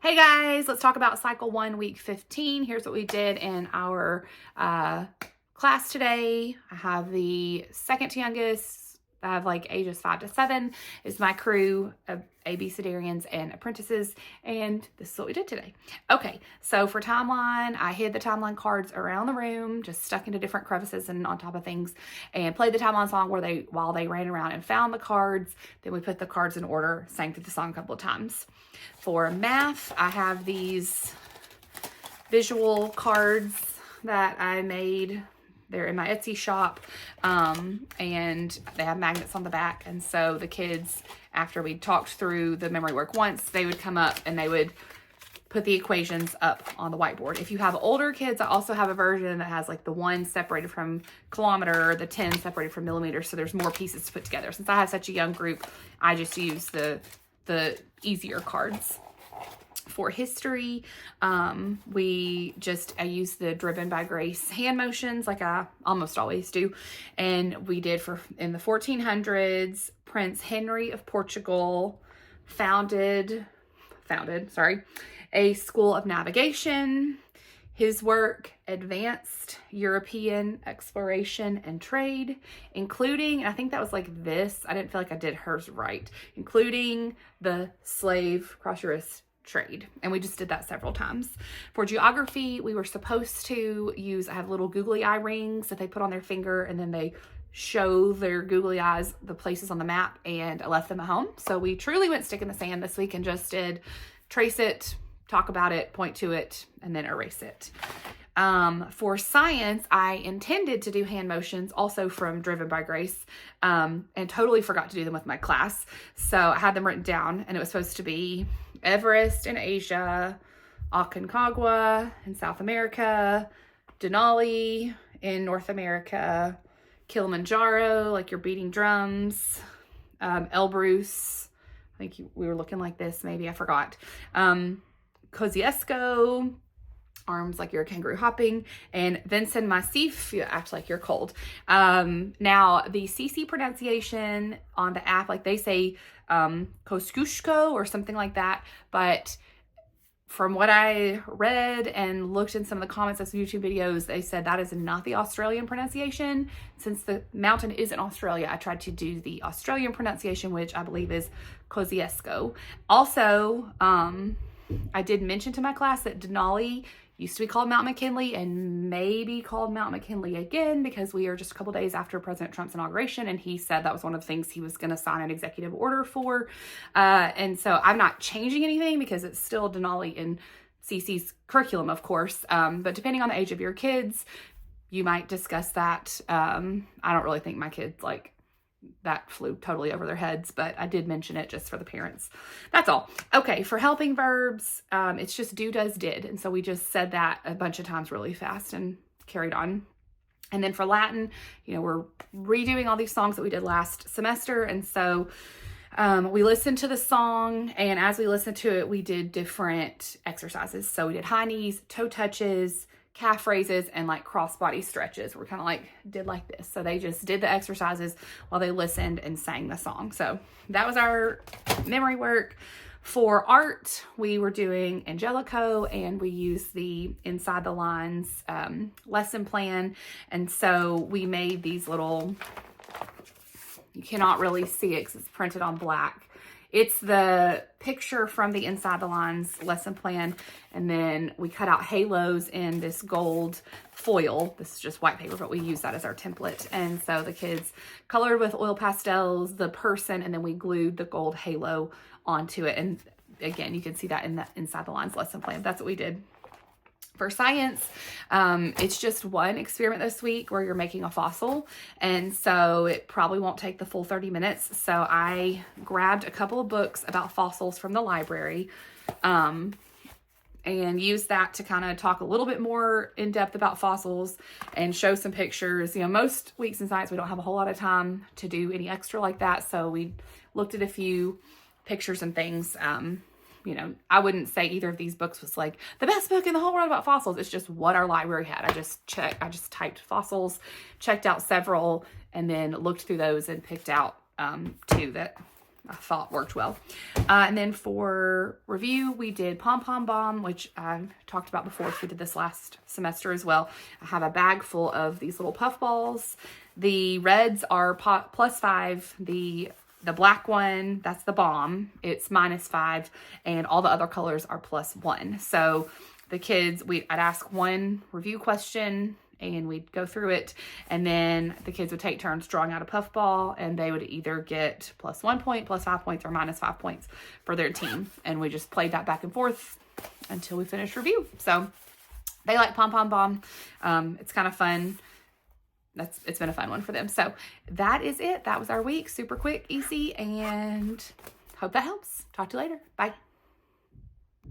Hey guys, let's talk about cycle 1, week 15. Here's what we did in our class today. I have the second to youngest. I have like ages 5 to 7 is my crew of Abecedarians and Apprentices, and this is what we did today. Okay, so for timeline, I hid the timeline cards around the room, just stuck into different crevices and on top of things, and played the timeline song while they ran around and found the cards. Then we put the cards in order, sang through the song a couple of times. For math, I have these visual cards that I made. They're in my Etsy shop, and they have magnets on the back. And so the kids, after we talked through the memory work once, they would come up and they would put the equations up on the whiteboard. If you have older kids, I also have a version that has like the 1 separated from kilometer, the 10 separated from millimeter, so there's more pieces to put together. Since I have such a young group, I just use the easier cards. For history, I used the Driven by Grace hand motions like I almost always do. And we did in the 1400s, Prince Henry of Portugal founded a school of navigation. His work advanced European exploration and trade, including, I think that was like this, I didn't feel like I did hers right, including the slave cross-Eurus trade. And we just did that several times. For geography, we were supposed to use, I have little googly eye rings that they put on their finger, and then they show their googly eyes the places on the map, and I left them at home. So we truly went stick in the sand this week and just did trace it, talk about it, point to it, and then erase it. For science, I intended to do hand motions also from Driven by Grace, and totally forgot to do them with my class. So I had them written down, and it was supposed to be Everest in Asia, Aconcagua in South America, Denali in North America, Kilimanjaro, like you're beating drums, Elbrus, I think we were looking like this, maybe, I forgot. Kosciusko, arms like you're a kangaroo hopping, and Vincent Massif, you act like you're cold. Now, the CC pronunciation on the app, like they say Kosciusko or something like that, but from what I read and looked in some of the comments of some YouTube videos, they said that is not the Australian pronunciation. Since the mountain is in Australia, I tried to do the Australian pronunciation, which I believe is Kosciusko. Also, I did mention to my class that Denali used to be called Mount McKinley and maybe called Mount McKinley again, because we are just a couple days after President Trump's inauguration, and he said that was one of the things he was going to sign an executive order for. And so I'm not changing anything because it's still Denali in CC's curriculum, of course. But depending on the age of your kids, you might discuss that. I don't really think my kids that flew totally over their heads, but I did mention it just for the parents. That's all. Okay, for helping verbs, it's just do, does, did. And so we just said that a bunch of times really fast and carried on. And then for Latin, we're redoing all these songs that we did last semester. And so we listened to the song, and as we listened to it, we did different exercises. So we did high knees, toe touches, calf raises, and like cross body stretches. We're kind of did like this. So they just did the exercises while they listened and sang the song. So that was our memory work. For art, we were doing Angelico, and we used the Inside the Lines lesson plan. And so we made these little, you cannot really see it because it's printed on black. It's the picture from the Inside the Lines lesson plan, and then we cut out halos in this gold foil. This is just white paper, but we use that as our template. And so the kids colored with oil pastels the person, and then we glued the gold halo onto it. And again, you can see that in the Inside the Lines lesson plan. That's what we did. For science, it's just one experiment this week where you're making a fossil, and so it probably won't take the full 30 minutes. So I grabbed a couple of books about fossils from the library and used that to kind of talk a little bit more in depth about fossils and show some pictures. Most weeks in science we don't have a whole lot of time to do any extra like that, so we looked at a few pictures and things. I wouldn't say either of these books was like the best book in the whole world about fossils. It's just what our library had. I just typed fossils, checked out several, and then looked through those and picked out 2 that I thought worked well. And then for review, we did Pom Pom Bomb, which I talked about before. So we did this last semester as well. I have a bag full of these little puff balls. The reds are +5. The black one, that's the bomb. It's -5. And all the other colors are +1. So the kids, I'd ask one review question and we'd go through it, and then the kids would take turns drawing out a puff ball, and they would either get +1 point, +5 points, or -5 points for their team. And we just played that back and forth until we finished review. So they like Pom Pom Bomb. It's kind of fun. It's been a fun one for them. So that is it. That was our week. Super quick, easy, and hope that helps. Talk to you later. Bye.